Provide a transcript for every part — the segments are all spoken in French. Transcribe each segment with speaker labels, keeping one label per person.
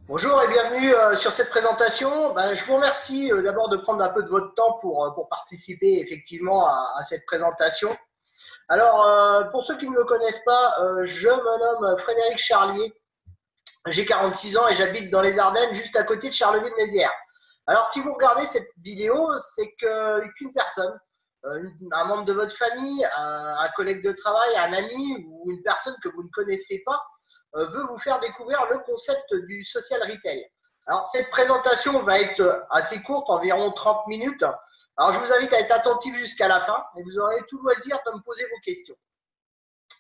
Speaker 1: Bonjour et bienvenue sur cette présentation. Je vous remercie d'abord de prendre un peu de votre temps pour participer effectivement à cette présentation. Alors, pour ceux qui ne me connaissent pas, je me nomme Frédéric Charlier. J'ai 46 ans et j'habite dans les Ardennes, juste à côté de Charleville-Mézières. Alors, si vous regardez cette vidéo, c'est qu'une personne, un membre de votre famille, un collègue de travail, un ami ou une personne que vous ne connaissez pas, veut vous faire découvrir le concept du social retail. Alors, cette présentation va être assez courte, environ 30 minutes. Alors, je vous invite à être attentif jusqu'à la fin et vous aurez tout loisir de me poser vos questions.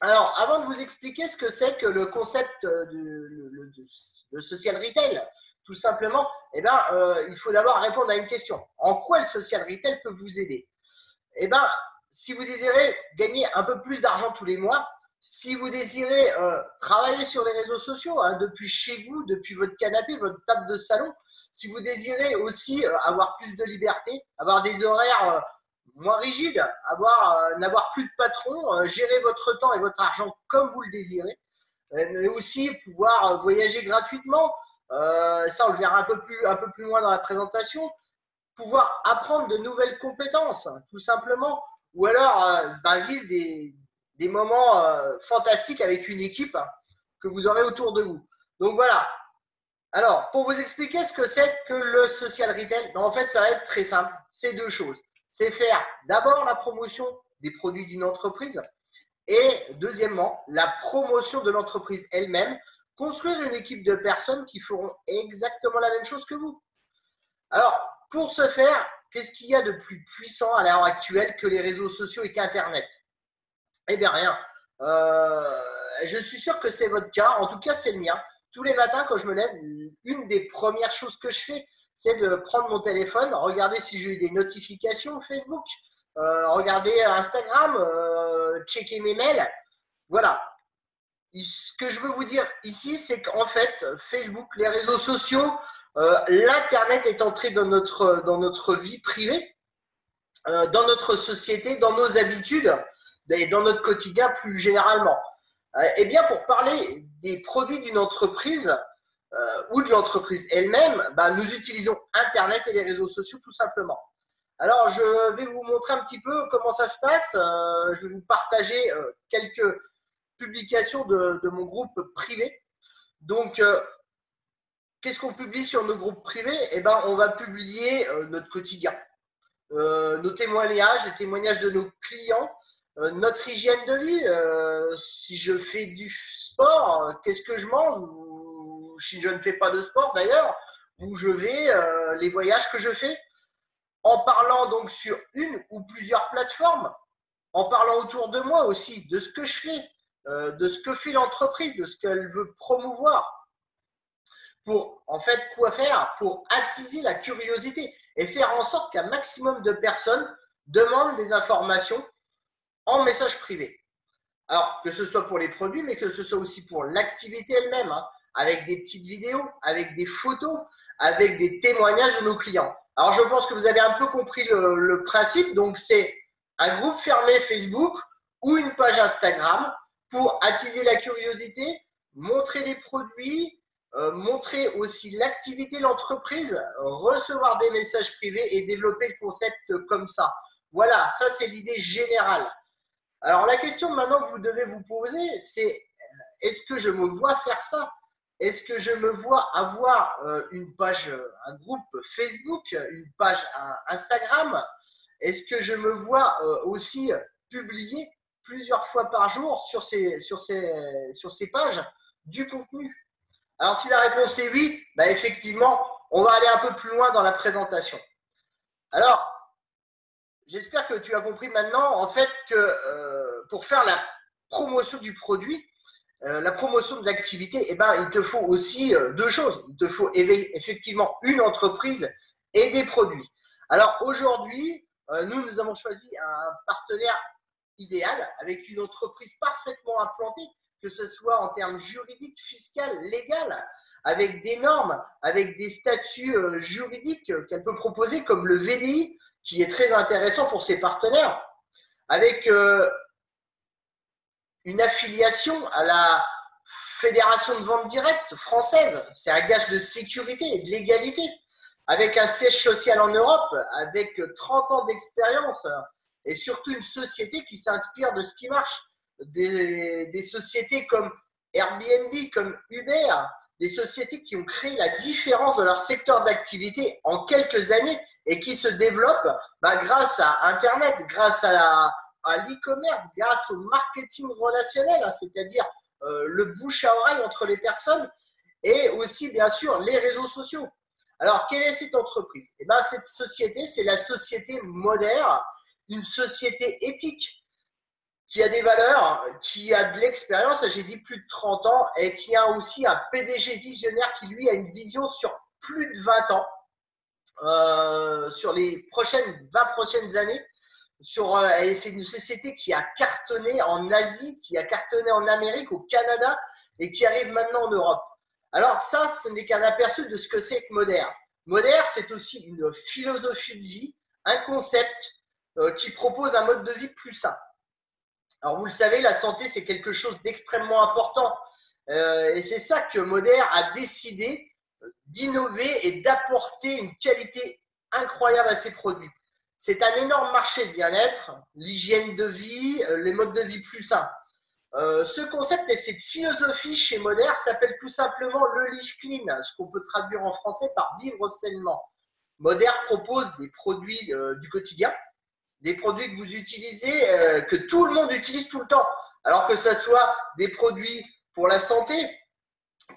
Speaker 1: Alors, avant de vous expliquer ce que c'est que le concept de social retail, tout simplement, il faut d'abord répondre à une question. En quoi le social retail peut vous aider? Si vous désirez gagner un peu plus d'argent tous les mois, si vous désirez travailler sur les réseaux sociaux, depuis chez vous, depuis votre canapé, votre table de salon, si vous désirez aussi avoir plus de liberté, avoir des horaires moins rigides, n'avoir plus de patron, gérer votre temps et votre argent comme vous le désirez, mais aussi pouvoir voyager gratuitement, ça on le verra un peu plus loin dans la présentation, pouvoir apprendre de nouvelles compétences, tout simplement, ou alors vivre des moments fantastiques avec une équipe que vous aurez autour de vous. Donc voilà. Alors, pour vous expliquer ce que c'est que le social retail, en fait, ça va être très simple. C'est deux choses. C'est faire d'abord la promotion des produits d'une entreprise et deuxièmement, la promotion de l'entreprise elle-même, construire une équipe de personnes qui feront exactement la même chose que vous. Alors, pour ce faire, qu'est-ce qu'il y a de plus puissant à l'heure actuelle que les réseaux sociaux et qu'Internet? Eh bien, rien. Je suis sûr que c'est votre cas. En tout cas, c'est le mien. Tous les matins, quand je me lève, une des premières choses que je fais, c'est de prendre mon téléphone, regarder si j'ai eu des notifications Facebook, regarder Instagram, checker mes mails. Voilà. Ce que je veux vous dire ici, c'est qu'en fait, Facebook, les réseaux sociaux, l'Internet est entré dans notre vie privée, dans notre société, dans nos habitudes et dans notre quotidien plus généralement. Eh bien, pour parler des produits d'une entreprise ou de l'entreprise elle-même, nous utilisons Internet et les réseaux sociaux tout simplement. Alors, je vais vous montrer un petit peu comment ça se passe. Je vais vous partager quelques publications de mon groupe privé. Donc, qu'est-ce qu'on publie sur nos groupes privés? On va publier notre quotidien, nos témoignages, les témoignages de nos clients, notre hygiène de vie. Si je fais du sport, qu'est-ce que je mange? Ou si je ne fais pas de sport d'ailleurs, où je vais, les voyages que je fais. En parlant donc sur une ou plusieurs plateformes, en parlant autour de moi aussi de ce que je fais, de ce que fait l'entreprise, de ce qu'elle veut promouvoir. Pour en fait quoi faire? Pour attiser la curiosité et faire en sorte qu'un maximum de personnes demandent des informations en message privé. Alors que ce soit pour les produits, mais que ce soit aussi pour l'activité elle-même, avec des petites vidéos, avec des photos, avec des témoignages de nos clients. Alors je pense que vous avez un peu compris le principe. Donc c'est un groupe fermé Facebook ou une page Instagram pour attiser la curiosité, montrer les produits, montrer aussi l'activité de l'entreprise, recevoir des messages privés et développer le concept comme ça. Voilà, ça c'est l'idée générale. Alors la question maintenant que vous devez vous poser, c'est est-ce que je me vois faire ça? Est-ce que je me vois avoir une page, un groupe Facebook, une page Instagram? Est-ce que je me vois aussi publier plusieurs fois par jour sur ces pages du contenu? Alors si la réponse est oui, effectivement, on va aller un peu plus loin dans la présentation. Alors, j'espère que tu as compris maintenant, en fait, que pour faire la promotion du produit, la promotion de l'activité, il te faut aussi deux choses. Il te faut effectivement une entreprise et des produits. Alors aujourd'hui, nous avons choisi un partenaire idéal avec une entreprise parfaitement implantée, que ce soit en termes juridiques, fiscaux, légal, avec des normes, avec des statuts juridiques qu'elle peut proposer, comme le VDI, qui est très intéressant pour ses partenaires, avec une affiliation à la fédération de vente directe française. C'est un gage de sécurité et de légalité, avec un siège social en Europe, avec 30 ans d'expérience et surtout une société qui s'inspire de ce qui marche. Des sociétés comme Airbnb, comme Uber, des sociétés qui ont créé la différence de leur secteur d'activité en quelques années et qui se développent grâce à Internet, grâce à l'e-commerce, grâce au marketing relationnel, c'est-à-dire le bouche à oreille entre les personnes et aussi bien sûr les réseaux sociaux. Alors, quelle est cette entreprise? Cette société, c'est la société Moder, une société éthique qui a des valeurs, qui a de l'expérience, j'ai dit plus de 30 ans, et qui a aussi un PDG visionnaire qui, lui, a une vision sur plus de 20 ans, sur les 20 prochaines années. Et c'est une société qui a cartonné en Asie, qui a cartonné en Amérique, au Canada, et qui arrive maintenant en Europe. Alors ça, ce n'est qu'un aperçu de ce que c'est que Moder. Moder, c'est aussi une philosophie de vie, un concept qui propose un mode de vie plus sain. Alors, vous le savez, la santé, c'est quelque chose d'extrêmement important. Et c'est ça que Moder a décidé d'innover et d'apporter une qualité incroyable à ses produits. C'est un énorme marché de bien-être, l'hygiène de vie, les modes de vie plus sains. Ce concept et cette philosophie chez Moder s'appelle tout simplement le Live Clean, ce qu'on peut traduire en français par vivre sainement. Moder propose des produits du quotidien, des produits que vous utilisez, que tout le monde utilise tout le temps. Alors que ce soit des produits pour la santé,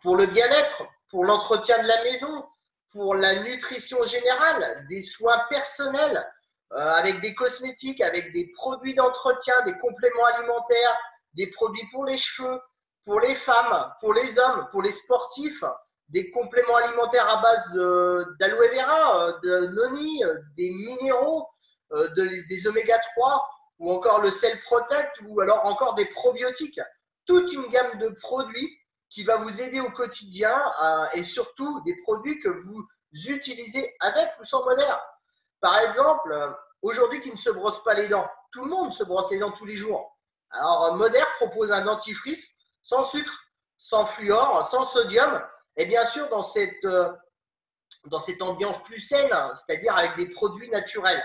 Speaker 1: pour le bien-être, pour l'entretien de la maison, pour la nutrition générale, des soins personnels, avec des cosmétiques, avec des produits d'entretien, des compléments alimentaires, des produits pour les cheveux, pour les femmes, pour les hommes, pour les sportifs, des compléments alimentaires à base d'aloe vera, de noni, des minéraux, des oméga 3 ou encore le Cell Protect ou alors encore des probiotiques. Toute une gamme de produits qui va vous aider au quotidien et surtout des produits que vous utilisez avec ou sans Moder. Par exemple, aujourd'hui qui ne se brosse pas les dents, tout le monde se brosse les dents tous les jours. Alors Moder propose un dentifrice sans sucre, sans fluor, sans sodium et bien sûr dans cette ambiance plus saine, c'est-à-dire avec des produits naturels.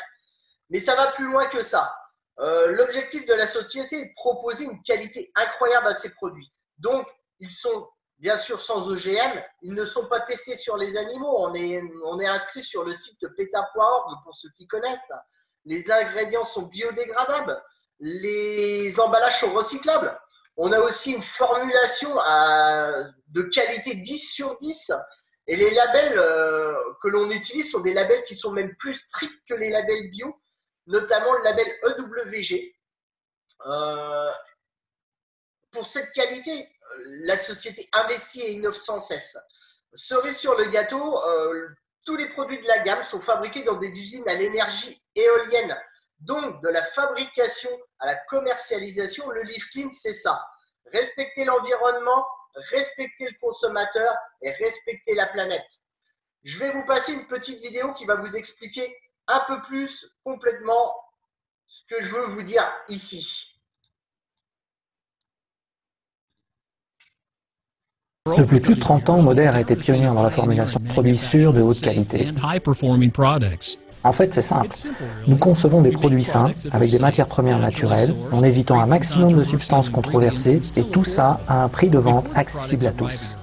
Speaker 1: Mais ça va plus loin que ça. L'objectif de la société est de proposer une qualité incroyable à ces produits. Donc, ils sont bien sûr sans OGM, ils ne sont pas testés sur les animaux. On est inscrit sur le site PETA.org pour ceux qui connaissent. Les ingrédients sont biodégradables, les emballages sont recyclables. On a aussi une formulation de qualité 10 sur 10. Et les labels que l'on utilise sont des labels qui sont même plus stricts que les labels bio, notamment le label EWG. Pour cette qualité, la société investit et innove sans cesse. Cerise sur le gâteau, tous les produits de la gamme sont fabriqués dans des usines à l'énergie éolienne. Donc, de la fabrication à la commercialisation, le Live Clean, c'est ça. Respecter l'environnement, respecter le consommateur et respecter la planète. Je vais vous passer une petite vidéo qui va vous expliquer un peu plus complètement ce que je veux vous dire ici.
Speaker 2: Depuis plus de 30 ans, Moder a été pionnier dans la formulation de produits sûrs de haute qualité. En fait, c'est simple. Nous concevons des produits sains, avec des matières premières naturelles, en évitant un maximum de substances controversées, et tout ça à un prix de vente accessible à tous.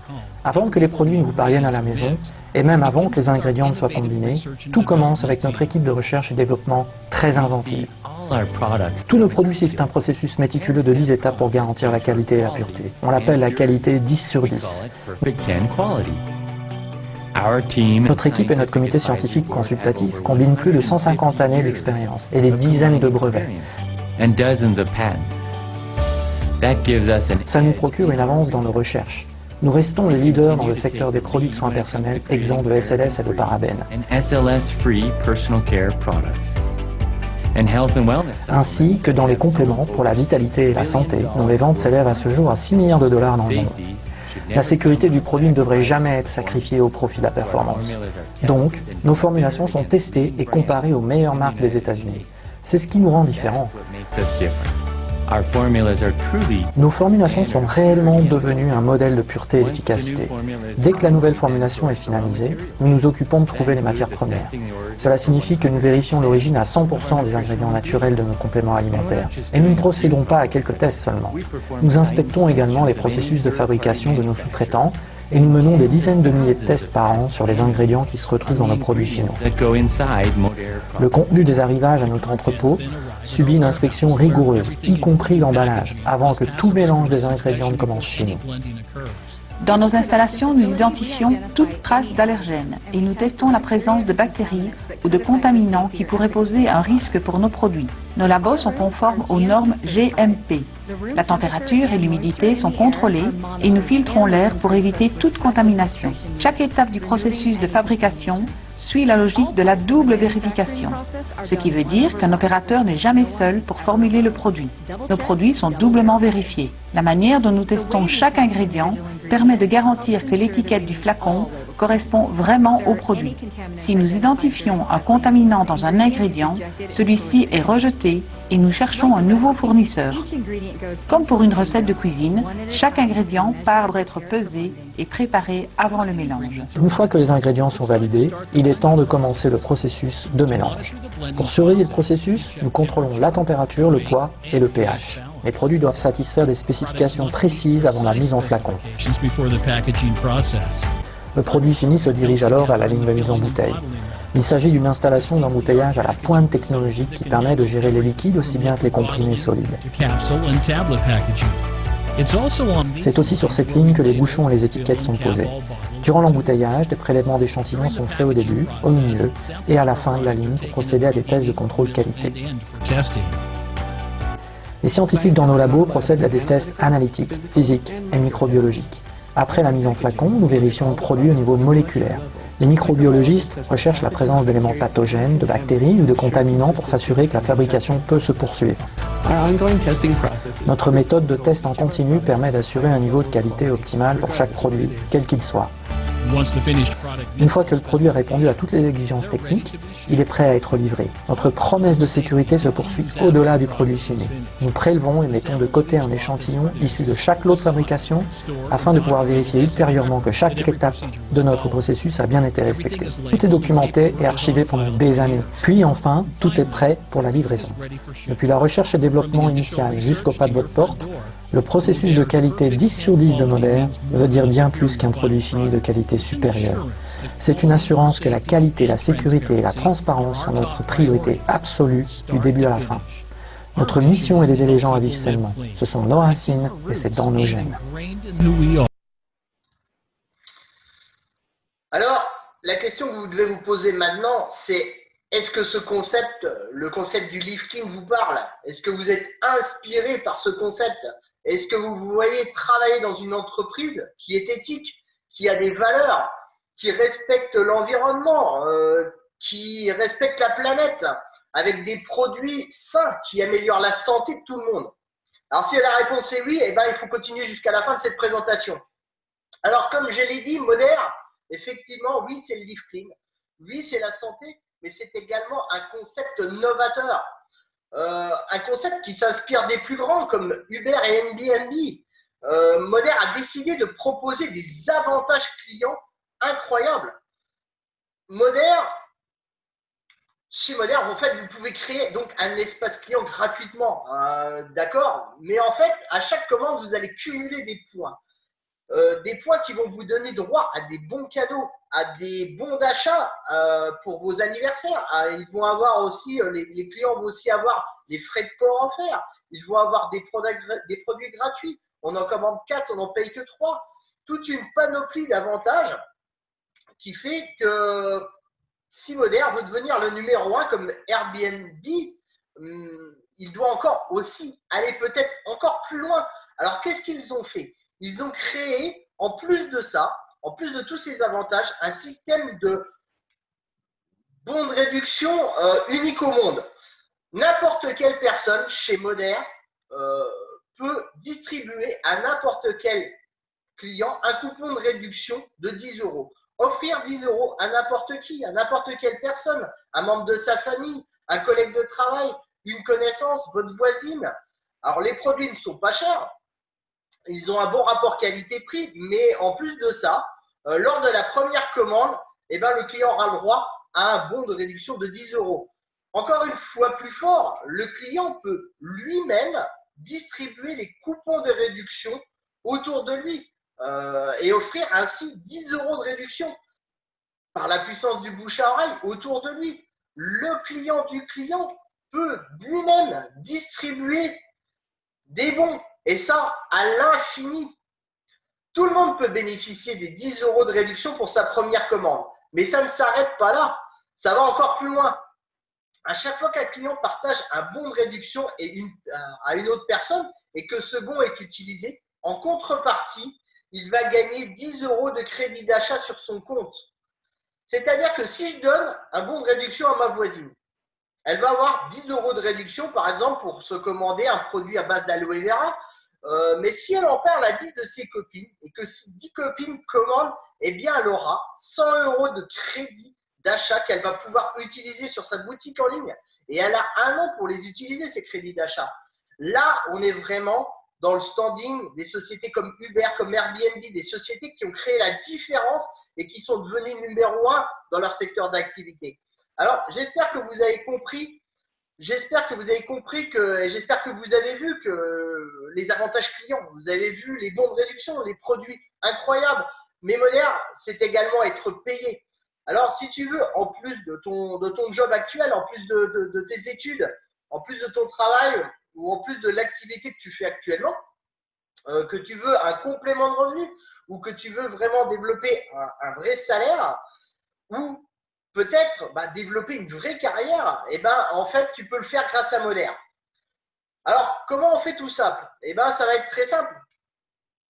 Speaker 2: Avant que les produits ne vous parviennent à la maison, et même avant que les ingrédients ne soient combinés, tout commence avec notre équipe de recherche et développement très inventive. Tous nos produits suivent un processus méticuleux de 10 étapes pour garantir la qualité et la pureté. On l'appelle la qualité 10 sur 10. Notre équipe et notre comité scientifique consultatif combinent plus de 150 années d'expérience et des dizaines de brevets. Ça nous procure une avance dans nos recherches. Nous restons les leaders dans le secteur des produits de soins personnels exempts de SLS et de parabènes. Ainsi que dans les compléments pour la vitalité et la santé, dont les ventes s'élèvent à ce jour à 6 milliards de dollars dans le monde. La sécurité du produit ne devrait jamais être sacrifiée au profit de la performance. Donc, nos formulations sont testées et comparées aux meilleures marques des États-Unis. C'est ce qui nous rend différents. Nos formulations sont réellement devenues un modèle de pureté et d'efficacité. Dès que la nouvelle formulation est finalisée, nous nous occupons de trouver les matières premières. Cela signifie que nous vérifions l'origine à 100% des ingrédients naturels de nos compléments alimentaires. Et nous ne procédons pas à quelques tests seulement. Nous inspectons également les processus de fabrication de nos sous-traitants et nous menons des dizaines de milliers de tests par an sur les ingrédients qui se retrouvent dans nos produits finaux. Le contenu des arrivages à notre entrepôt subit une inspection rigoureuse, y compris l'emballage, avant que tout mélange des ingrédients ne commence chez nous.
Speaker 3: Dans nos installations, nous identifions toute trace d'allergènes et nous testons la présence de bactéries ou de contaminants qui pourraient poser un risque pour nos produits. Nos labos sont conformes aux normes GMP. La température et l'humidité sont contrôlées et nous filtrons l'air pour éviter toute contamination. Chaque étape du processus de fabrication suit la logique de la double vérification, ce qui veut dire qu'un opérateur n'est jamais seul pour formuler le produit. Nos produits sont doublement vérifiés. La manière dont nous testons chaque ingrédient permet de garantir que l'étiquette du flacon correspond vraiment au produit. Si nous identifions un contaminant dans un ingrédient, celui-ci est rejeté et nous cherchons un nouveau fournisseur. Comme pour une recette de cuisine, chaque ingrédient part être pesé et préparé avant le mélange.
Speaker 2: Une fois que les ingrédients sont validés, il est temps de commencer le processus de mélange. Pour surveiller le processus, nous contrôlons la température, le poids et le pH. Les produits doivent satisfaire des spécifications précises avant la mise en flacon. Le produit fini se dirige alors vers la ligne de mise en bouteille. Il s'agit d'une installation d'embouteillage à la pointe technologique qui permet de gérer les liquides aussi bien que les comprimés solides. C'est aussi sur cette ligne que les bouchons et les étiquettes sont posés. Durant l'embouteillage, des prélèvements d'échantillons sont faits au début, au milieu et à la fin de la ligne pour procéder à des tests de contrôle qualité. Les scientifiques dans nos labos procèdent à des tests analytiques, physiques et microbiologiques. Après la mise en flacon, nous vérifions le produit au niveau moléculaire. Les microbiologistes recherchent la présence d'éléments pathogènes, de bactéries ou de contaminants pour s'assurer que la fabrication peut se poursuivre. Notre méthode de test en continu permet d'assurer un niveau de qualité optimal pour chaque produit, quel qu'il soit. Une fois que le produit a répondu à toutes les exigences techniques, il est prêt à être livré. Notre promesse de sécurité se poursuit au-delà du produit fini. Nous prélevons et mettons de côté un échantillon issu de chaque lot de fabrication afin de pouvoir vérifier ultérieurement que chaque étape de notre processus a bien été respectée. Tout est documenté et archivé pendant des années. Puis enfin, tout est prêt pour la livraison. Depuis la recherche et développement initial jusqu'au pas de votre porte, le processus de qualité 10 sur 10 de Moder veut dire bien plus qu'un produit fini de qualité supérieure. C'est une assurance que la qualité, la sécurité et la transparence sont notre priorité absolue du début à la fin. Notre mission est d'aider les gens à vivre sainement. Ce sont nos racines et c'est dans nos gènes.
Speaker 1: Alors, la question que vous devez vous poser maintenant, c'est est-ce que ce concept, le concept du Live Clean vous parle? Est-ce que vous êtes inspiré par ce concept? Est-ce que vous vous voyez travailler dans une entreprise qui est éthique, qui a des valeurs, qui respecte l'environnement, qui respecte la planète, avec des produits sains qui améliorent la santé de tout le monde? Alors, si la réponse est oui, eh ben, il faut continuer jusqu'à la fin de cette présentation. Alors, comme je l'ai dit, Moder, effectivement, oui, c'est le Live Clean. Oui, c'est la santé, mais c'est également un concept novateur. Un concept qui s'inspire des plus grands comme Uber et Airbnb. Moder a décidé de proposer des avantages clients incroyables. Chez Moder, en fait, vous pouvez créer donc un espace client gratuitement, d'accord? Mais en fait, à chaque commande, vous allez cumuler des points. Des points qui vont vous donner droit à des bons cadeaux, à des bons d'achat pour vos anniversaires. Ils vont avoir aussi, les clients vont aussi avoir les frais de port offerts. Ils vont avoir des produits gratuits. On en commande 4, on n'en paye que 3. Toute une panoplie d'avantages qui fait que si Moder veut devenir le numéro 1 comme Airbnb, il doit encore aussi aller peut-être encore plus loin. Alors, qu'est-ce qu'ils ont fait? Ils ont créé, en plus de ça, en plus de tous ces avantages, un système de bons de réduction unique au monde. N'importe quelle personne chez Moder peut distribuer à n'importe quel client un coupon de réduction de 10 €. Offrir 10 € à n'importe qui, à n'importe quelle personne, un membre de sa famille, un collègue de travail, une connaissance, votre voisine, Alors, les produits ne sont pas chers, ils ont un bon rapport qualité-prix, mais en plus de ça, lors de la première commande, eh ben, le client aura le droit à un bon de réduction de 10 euros. Encore une fois plus fort, le client peut lui-même distribuer les coupons de réduction autour de lui et offrir ainsi 10 euros de réduction par la puissance du bouche à oreille autour de lui. Le client du client peut lui-même distribuer des bons et ça à l'infini. Tout le monde peut bénéficier des 10 euros de réduction pour sa première commande, mais ça ne s'arrête pas là, ça va encore plus loin. À chaque fois qu'un client partage un bon de réduction à une autre personne et que ce bon est utilisé, en contrepartie, il va gagner 10 euros de crédit d'achat sur son compte. C'est-à-dire que si je donne un bon de réduction à ma voisine, elle va avoir 10 euros de réduction, par exemple, pour se commander un produit à base d'aloe vera. Mais si elle en parle à 10 de ses copines et que si 10 copines commandent, eh bien, elle aura 100 euros de crédit d'achat qu'elle va pouvoir utiliser sur sa boutique en ligne. Et elle a 1 an pour les utiliser, ces crédits d'achat. Là, on est vraiment dans le standing des sociétés comme Uber, comme Airbnb, des sociétés qui ont créé la différence et qui sont devenues numéro 1 dans leur secteur d'activité. Alors, j'espère que vous avez compris. J'espère que vous avez compris et j'espère que vous avez vu que les avantages clients, vous avez vu les bons de réduction, les produits incroyables. Mais Modère, c'est également être payé. Alors, si tu veux, en plus de ton job actuel, en plus de tes études, en plus de ton travail ou en plus de l'activité que tu fais actuellement, que tu veux un complément de revenu ou que tu veux vraiment développer un vrai salaire ou peut-être développer une vraie carrière, et en fait, tu peux le faire grâce à Modère. Alors, comment on fait tout ça? Ça va être très simple.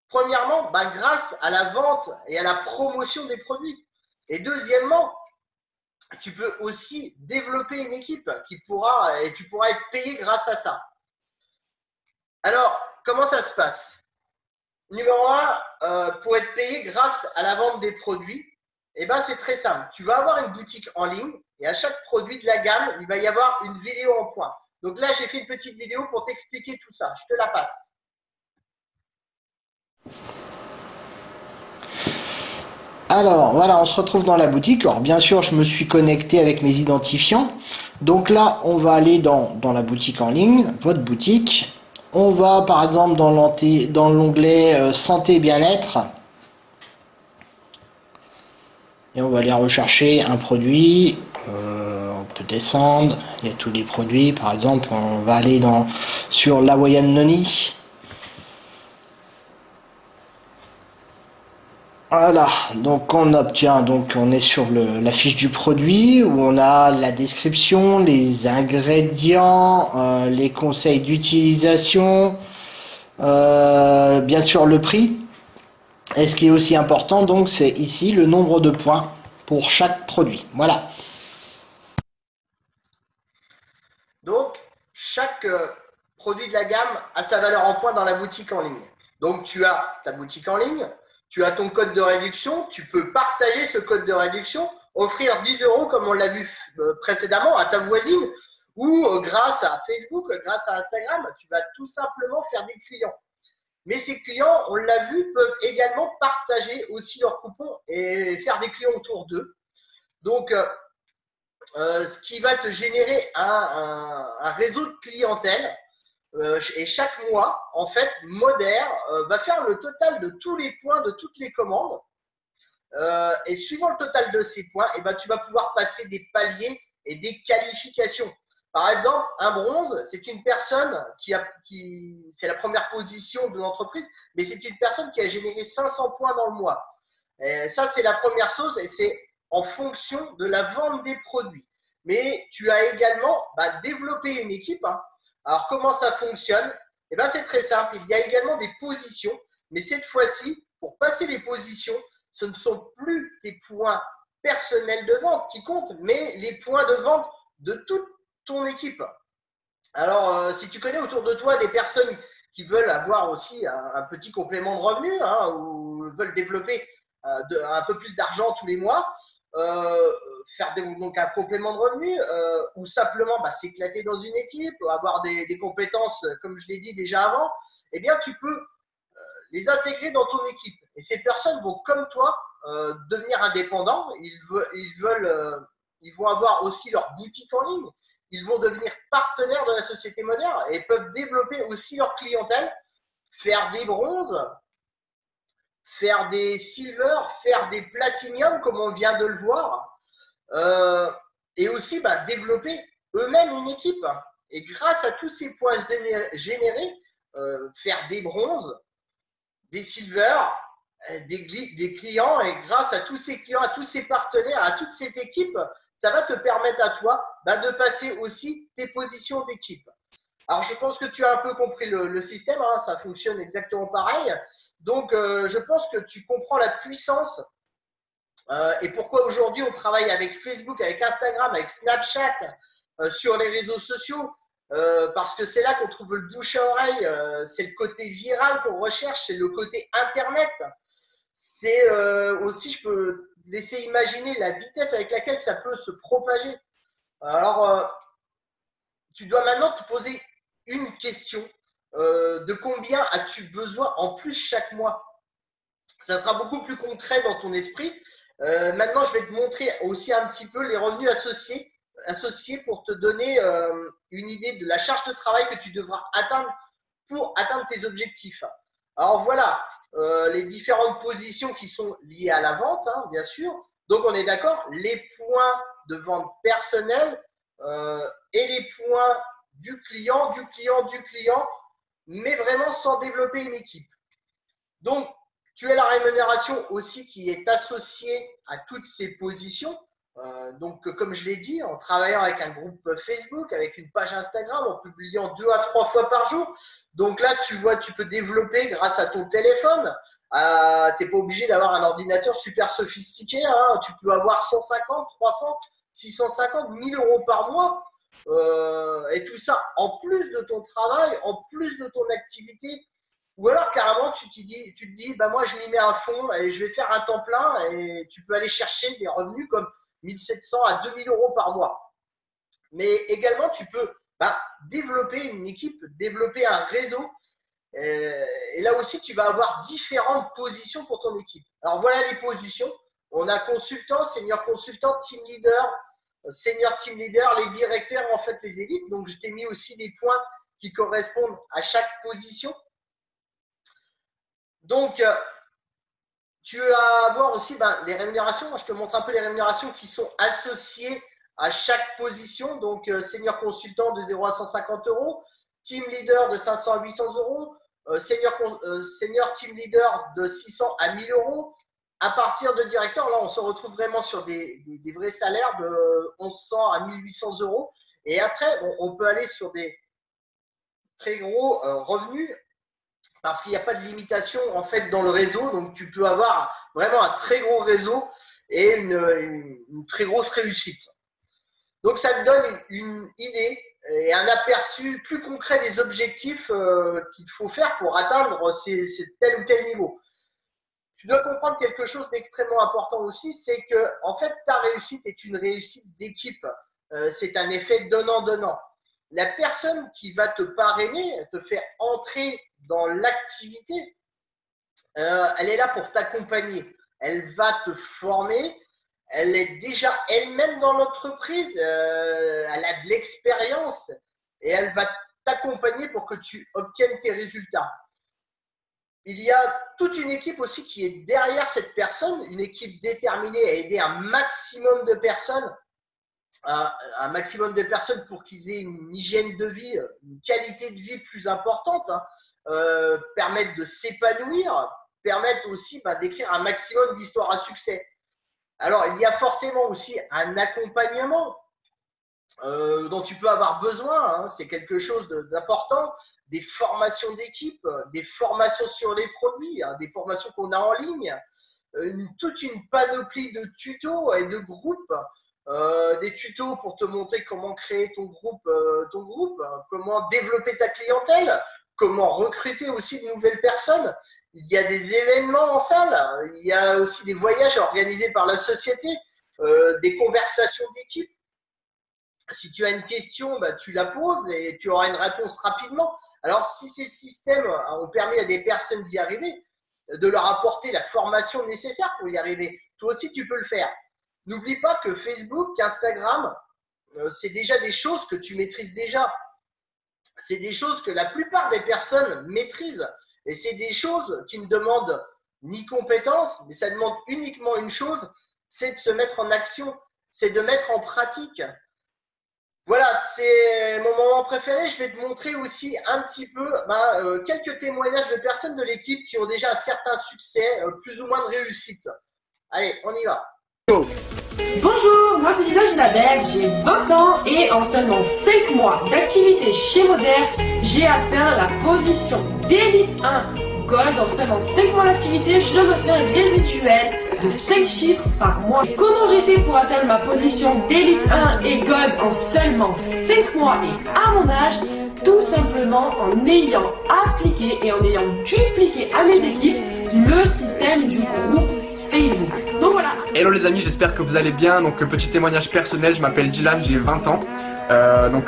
Speaker 1: Premièrement, grâce à la vente et à la promotion des produits. Et deuxièmement, tu peux aussi développer une équipe et tu pourras être payé grâce à ça. Alors, comment ça se passe? Numéro 1, pour être payé grâce à la vente des produits, c'est très simple. Tu vas avoir une boutique en ligne et à chaque produit de la gamme, il va y avoir une vidéo en point. Donc là, j'ai fait une petite vidéo pour t'expliquer tout ça. Je te la passe.
Speaker 4: Alors, voilà, on se retrouve dans la boutique. Alors, bien sûr, je me suis connecté avec mes identifiants. Donc là, on va aller dans la boutique en ligne, votre boutique. On va, par exemple, dans l'onglet Santé et Bien-être. Et on va aller rechercher un produit. On peut descendre. Il y a tous les produits. Par exemple, on va aller sur l'Hawaiian Noni. Voilà, donc on obtient, on est sur la fiche du produit où on a la description, les ingrédients, les conseils d'utilisation, bien sûr le prix. Et ce qui est aussi important, donc, c'est ici le nombre de points pour chaque produit. Voilà.
Speaker 1: Donc, chaque produit de la gamme a sa valeur en points dans la boutique en ligne. Donc, tu as ta boutique en ligne. Tu as ton code de réduction, tu peux partager ce code de réduction, offrir 10 euros comme on l'a vu précédemment à ta voisine ou grâce à Facebook, grâce à Instagram, tu vas tout simplement faire des clients. Mais ces clients, on l'a vu, peuvent également partager aussi leurs coupons et faire des clients autour d'eux. Donc, ce qui va te générer un réseau de clientèle. Et chaque mois, en fait, Modère va faire le total de tous les points de toutes les commandes. Et suivant le total de ces points, tu vas pouvoir passer des paliers et des qualifications. Par exemple, un bronze, c'est une personne c'est la première position de l'entreprise, mais c'est une personne qui a généré 500 points dans le mois. Et ça, c'est la première chose et c'est en fonction de la vente des produits. Mais tu as également développé une équipe. Alors, comment ça fonctionne? C'est très simple. Il y a également des positions, mais cette fois-ci, pour passer les positions, ce ne sont plus tes points personnels de vente qui comptent, mais les points de vente de toute ton équipe. Alors, si tu connais autour de toi des personnes qui veulent avoir aussi un petit complément de revenu ou veulent développer un peu plus d'argent tous les mois, faire donc un complément de revenu, ou simplement s'éclater dans une équipe, avoir des compétences, comme je l'ai dit déjà avant, eh bien, tu peux les intégrer dans ton équipe. Et ces personnes vont, comme toi, devenir indépendants. Ils vont avoir aussi leur boutique en ligne. Ils vont devenir partenaires de la société moderne et peuvent développer aussi leur clientèle, faire des bronzes, faire des silver, faire des platinum, comme on vient de le voir, et aussi développer eux-mêmes une équipe. Et grâce à tous ces points générés, faire des bronzes, des silver, des clients, et grâce à tous ces clients, à tous ces partenaires, à toute cette équipe, ça va te permettre à toi de passer aussi tes positions d'équipe. Alors, je pense que tu as un peu compris le système, hein, ça fonctionne exactement pareil. Donc, je pense que tu comprends la puissance et pourquoi aujourd'hui on travaille avec Facebook, avec Instagram, avec Snapchat, sur les réseaux sociaux, parce que c'est là qu'on trouve le bouche à oreille, c'est le côté viral qu'on recherche, c'est le côté Internet. C'est aussi, je peux laisser imaginer la vitesse avec laquelle ça peut se propager. Alors, tu dois maintenant te poser une question de combien as-tu besoin en plus chaque mois. Ça sera beaucoup plus concret dans ton esprit. Maintenant, je vais te montrer aussi un petit peu les revenus associés pour te donner une idée de la charge de travail que tu devras atteindre pour atteindre tes objectifs. Alors voilà, les différentes positions qui sont liées à la vente, hein, bien sûr. Donc, on est d'accord, les points de vente personnels et les points du client, mais vraiment sans développer une équipe. Donc, tu as la rémunération aussi qui est associée à toutes ces positions. Donc, comme je l'ai dit, en travaillant avec un groupe Facebook, avec une page Instagram, en publiant 2 à 3 fois par jour. Donc là, tu vois, tu peux développer grâce à ton téléphone. Tu n'es pas obligé d'avoir un ordinateur super sophistiqué. Hein. Tu peux avoir 150, 300, 650, 1000 euros par mois. Et tout ça en plus de ton travail, en plus de ton activité. Ou alors carrément tu te dis moi je m'y mets à fond et je vais faire un temps plein et tu peux aller chercher des revenus comme 1700 à 2000 euros par mois. Mais également tu peux développer une équipe, développer un réseau et là aussi tu vas avoir différentes positions pour ton équipe. Alors voilà les positions, on a consultant, senior consultant, team leader, senior team leader, les directeurs en fait les élites. Donc je t'ai mis aussi des points qui correspondent à chaque position. Donc, tu vas avoir aussi les rémunérations. Je te montre un peu les rémunérations qui sont associées à chaque position. Donc, senior consultant de 0 à 150 euros, team leader de 500 à 800 euros, senior team leader de 600 à 1000 euros. À partir de directeur, là, on se retrouve vraiment sur des vrais salaires de 1100 à 1800 euros. Et après, on peut aller sur des très gros revenus. Parce qu'il n'y a pas de limitation en fait dans le réseau, donc tu peux avoir vraiment un très gros réseau et une très grosse réussite. Donc ça te donne une idée et un aperçu plus concret des objectifs qu'il faut faire pour atteindre tel ou tel niveau. Tu dois comprendre quelque chose d'extrêmement important aussi, c'est que en fait ta réussite est une réussite d'équipe. C'est un effet donnant-donnant. La personne qui va te parrainer, te faire entrer dans l'activité, elle est là pour t'accompagner. Elle va te former. Elle est déjà elle-même dans l'entreprise. Elle a de l'expérience et elle va t'accompagner pour que tu obtiennes tes résultats. Il y a toute une équipe aussi qui est derrière cette personne, une équipe déterminée à aider un maximum de personnes pour qu'ils aient une hygiène de vie, une qualité de vie plus importante, permettre de s'épanouir, permettre aussi d'écrire un maximum d'histoires à succès. Alors, il y a forcément aussi un accompagnement dont tu peux avoir besoin, hein, c'est quelque chose d'important, des formations d'équipe, des formations sur les produits, hein, des formations qu'on a en ligne, toute une panoplie de tutos et de groupes. Des tutos pour te montrer comment créer ton groupe, comment développer ta clientèle, comment recruter aussi de nouvelles personnes. Il y a des événements en salle, il y a aussi des voyages organisés par la société. des conversations d'équipe. Si tu as une question, tu la poses et tu auras une réponse rapidement. Alors, si ces systèmes ont permis à des personnes d'y arriver, de leur apporter la formation nécessaire pour y arriver, toi aussi, tu peux le faire. N'oublie pas que Facebook, Instagram, c'est déjà des choses que tu maîtrises déjà. C'est des choses que la plupart des personnes maîtrisent. Et c'est des choses qui ne demandent ni compétences, mais ça demande uniquement une chose, c'est de se mettre en action, c'est de mettre en pratique. Voilà, c'est mon moment préféré. Je vais te montrer aussi un petit peu quelques témoignages de personnes de l'équipe qui ont déjà un certain succès, plus ou moins de réussite. Allez, on y va. Go.
Speaker 5: Bonjour, moi c'est Lisa Gilabert, j'ai 20 ans et en seulement 5 mois d'activité chez Moder, j'ai atteint la position d'élite 1 Gold. En seulement 5 mois d'activité, je me fais un résiduel de 5 chiffres par mois. Comment j'ai fait pour atteindre ma position d'élite 1 et Gold en seulement 5 mois et à mon âge? Tout simplement en ayant appliqué et en ayant dupliqué à mes équipes le système du groupe Facebook. Donc voilà.
Speaker 6: Hello les amis, j'espère que vous allez bien. Donc petit témoignage personnel, je m'appelle Dylan, j'ai 20 ans.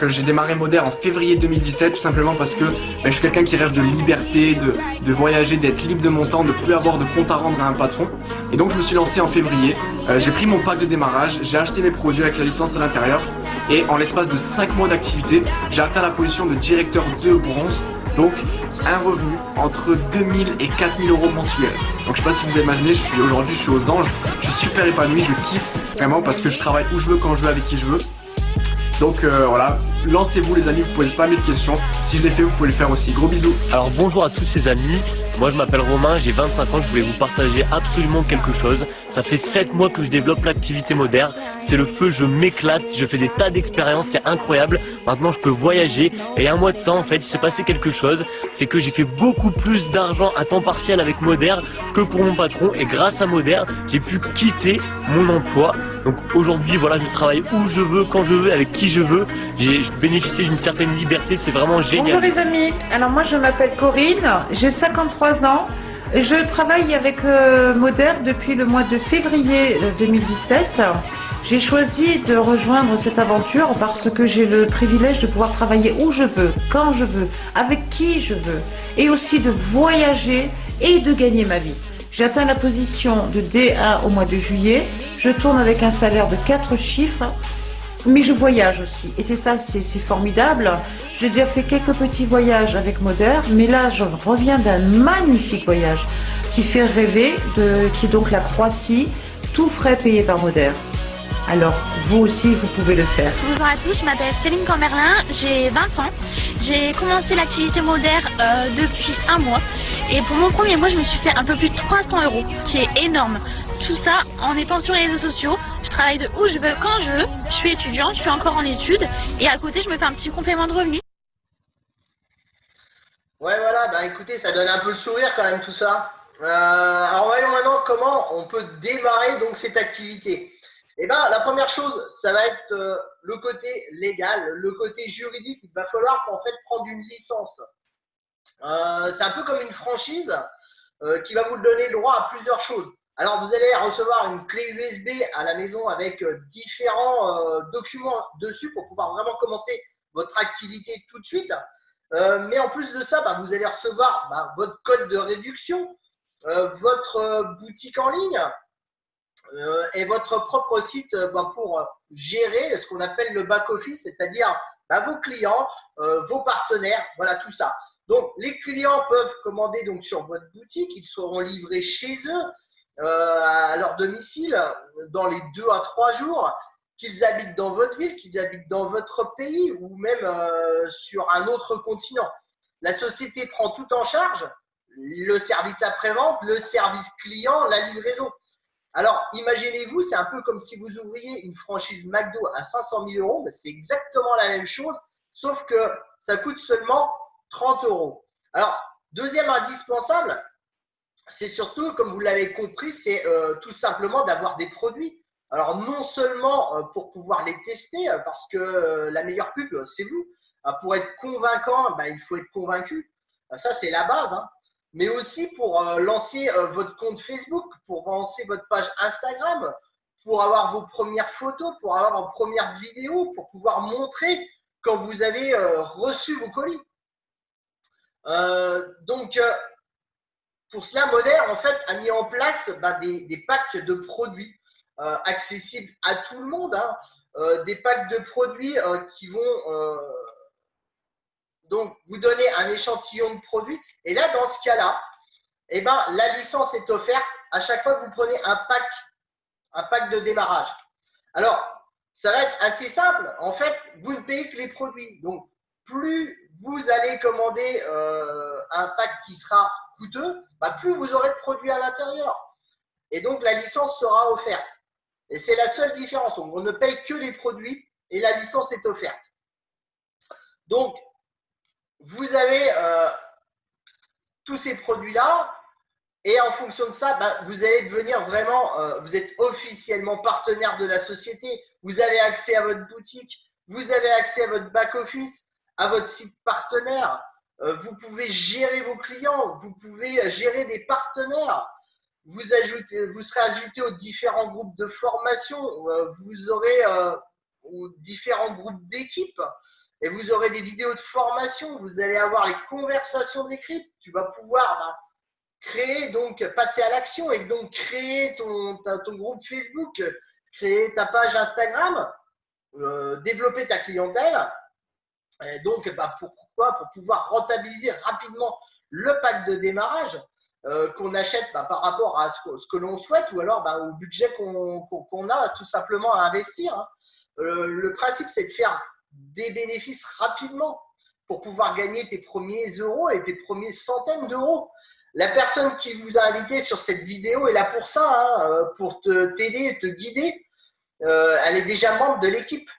Speaker 6: J'ai démarré Moder en février 2017 tout simplement parce que je suis quelqu'un qui rêve de liberté, de voyager, d'être libre de mon temps, de plus avoir de compte à rendre à un patron. Et donc je me suis lancé en février, j'ai pris mon pack de démarrage, j'ai acheté mes produits avec la licence à l'intérieur et en l'espace de 5 mois d'activité, j'ai atteint la position de directeur 2 bronze. Donc un revenu entre 2000 et 4000 euros mensuels. Donc je sais pas si vous imaginez, aujourd'hui je suis aux anges, je suis super épanoui, je kiffe vraiment parce que je travaille où je veux, quand je veux, avec qui je veux. Donc voilà, lancez-vous les amis, vous posez pas 1000 questions. Si je l'ai fait, vous pouvez le faire aussi. Gros bisous.
Speaker 7: Alors bonjour à tous ces amis. Moi je m'appelle Romain, j'ai 25 ans, je voulais vous partager absolument quelque chose. Ça fait 7 mois que je développe l'activité Moder. C'est le feu, je m'éclate, je fais des tas d'expériences, c'est incroyable. Maintenant je peux voyager et un mois de ça en fait, il s'est passé quelque chose. C'est que j'ai fait beaucoup plus d'argent à temps partiel avec Moder que pour mon patron. Et grâce à Moder, j'ai pu quitter mon emploi. Donc aujourd'hui voilà, je travaille où je veux, quand je veux, avec qui je veux. Je bénéficie d'une certaine liberté, c'est vraiment génial.
Speaker 8: Bonjour les amis, alors moi je m'appelle Corinne, j'ai 53 ans. Je travaille avec Moder depuis le mois de février 2017. J'ai choisi de rejoindre cette aventure parce que j'ai le privilège de pouvoir travailler où je veux, quand je veux, avec qui je veux, et aussi de voyager et de gagner ma vie. J'ai atteint la position de D1 au mois de juillet. Je tourne avec un salaire de 4 chiffres, mais je voyage aussi. Et c'est ça, c'est formidable. J'ai déjà fait quelques petits voyages avec Moder, mais là, je reviens d'un magnifique voyage qui fait rêver, qui est donc la Croatie, tout frais payé par Moder. Alors, vous aussi, vous pouvez le faire.
Speaker 9: Bonjour à tous, je m'appelle Céline Camberlin, j'ai 20 ans. J'ai commencé l'activité Moder depuis un mois. Et pour mon premier mois, je me suis fait un peu plus de 300 €, ce qui est énorme. Tout ça en étant sur les réseaux sociaux. Je travaille de où je veux, quand je veux. Je suis étudiante, je suis encore en études. Et à côté, je me fais un petit complément de revenu.
Speaker 1: Ouais, voilà, écoutez, ça donne un peu le sourire quand même tout ça. Alors voyons maintenant comment on peut démarrer donc cette activité. Eh bien, la première chose, ça va être le côté légal, le côté juridique. Il va falloir en fait prendre une licence. C'est un peu comme une franchise qui va vous donner le droit à plusieurs choses. Alors, vous allez recevoir une clé USB à la maison avec différents documents dessus pour pouvoir vraiment commencer votre activité tout de suite. Mais en plus de ça, vous allez recevoir votre code de réduction, votre boutique en ligne et votre propre site pour gérer ce qu'on appelle le back-office, c'est-à-dire vos clients, vos partenaires, voilà tout ça. Donc, les clients peuvent commander donc, sur votre boutique, ils seront livrés chez eux à leur domicile dans les 2 à 3 jours, qu'ils habitent dans votre ville, qu'ils habitent dans votre pays ou même sur un autre continent. La société prend tout en charge, le service après-vente, le service client, la livraison. Alors, imaginez-vous, c'est un peu comme si vous ouvriez une franchise McDo à 500 000 €, mais c'est exactement la même chose, sauf que ça coûte seulement 30 €. Alors, deuxième indispensable, c'est surtout, comme vous l'avez compris, c'est tout simplement d'avoir des produits. Alors, non seulement pour pouvoir les tester, parce que la meilleure pub, c'est vous. Pour être convaincant, il faut être convaincu. Ça, c'est la base. Mais aussi pour lancer votre compte Facebook, pour lancer votre page Instagram, pour avoir vos premières photos, pour avoir vos premières vidéos, pour pouvoir montrer quand vous avez reçu vos colis. Donc, pour cela, Modère, en fait, a mis en place des packs de produits accessibles à tout le monde, hein. Des packs de produits qui vont donc vous donner un échantillon de produits. Et là, dans ce cas-là, eh ben, la licence est offerte à chaque fois que vous prenez un pack de démarrage. Alors, ça va être assez simple. En fait, vous ne payez que les produits. Donc, plus vous allez commander un pack qui sera coûteux, plus vous aurez de produits à l'intérieur. Et donc, la licence sera offerte. Et c'est la seule différence. Donc, on ne paye que les produits et la licence est offerte. Donc, vous avez tous ces produits-là et en fonction de ça, vous allez devenir vraiment, vous êtes officiellement partenaire de la société. Vous avez accès à votre boutique, vous avez accès à votre back-office, à votre site partenaire. Vous pouvez gérer vos clients, vous pouvez gérer des partenaires. Vous serez ajouté aux différents groupes de formation, vous aurez aux différents groupes d'équipes et vous aurez des vidéos de formation, vous allez avoir les conversations d'équipe, tu vas pouvoir créer, donc passer à l'action et donc créer ton groupe Facebook, créer ta page Instagram, développer ta clientèle. Et donc, pourquoi? Pour pouvoir rentabiliser rapidement le pack de démarrage qu'on achète par rapport à ce que l'on souhaite ou alors au budget qu'on a tout simplement à investir. Hein. Le principe, c'est de faire des bénéfices rapidement pour pouvoir gagner tes premiers euros et tes premiers centaines d'euros. La personne qui vous a invité sur cette vidéo est là pour ça, hein, pour t'aider et te guider. Elle est déjà membre de l'équipe.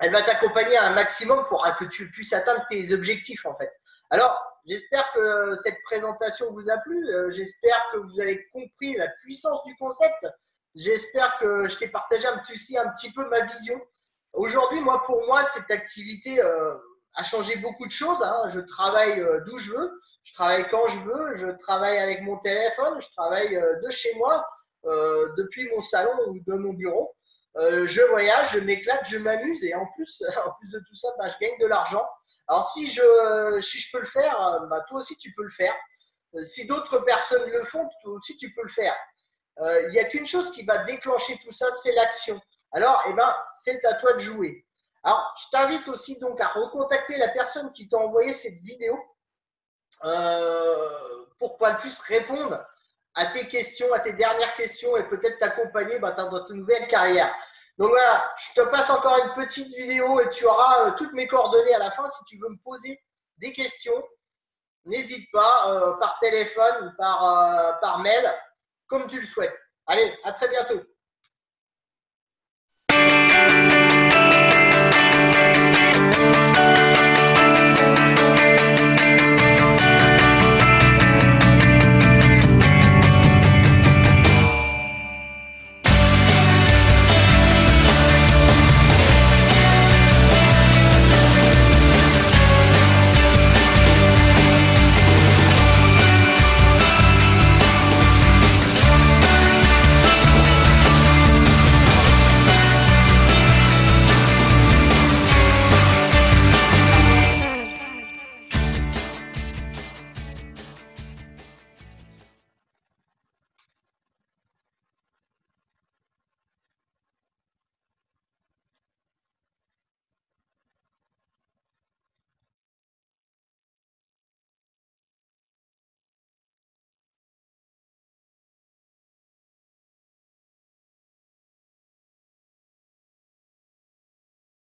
Speaker 1: Elle va t'accompagner un maximum pour que tu puisses atteindre tes objectifs en fait. Alors, j'espère que cette présentation vous a plu. J'espère que vous avez compris la puissance du concept. J'espère que je t'ai partagé un petit peu ma vision. Aujourd'hui, pour moi, cette activité a changé beaucoup de choses. Hein. Je travaille d'où je veux, je travaille quand je veux, je travaille avec mon téléphone, je travaille de chez moi, depuis mon salon ou de mon bureau. Je voyage, je m'éclate, je m'amuse et en plus de tout ça, je gagne de l'argent. Alors, si je peux le faire, toi aussi, tu peux le faire. Si d'autres personnes le font, toi aussi, tu peux le faire. Il n'y a qu'une chose qui va déclencher tout ça, c'est l'action. Alors, c'est à toi de jouer. Alors, je t'invite aussi donc à recontacter la personne qui t'a envoyé cette vidéo pour qu'elle puisse répondre à tes questions, à tes dernières questions et peut-être t'accompagner dans ta nouvelle carrière. Donc voilà, je te passe encore une petite vidéo et tu auras toutes mes coordonnées à la fin si tu veux me poser des questions. N'hésite pas par téléphone ou par mail, comme tu le souhaites. Allez, à très bientôt.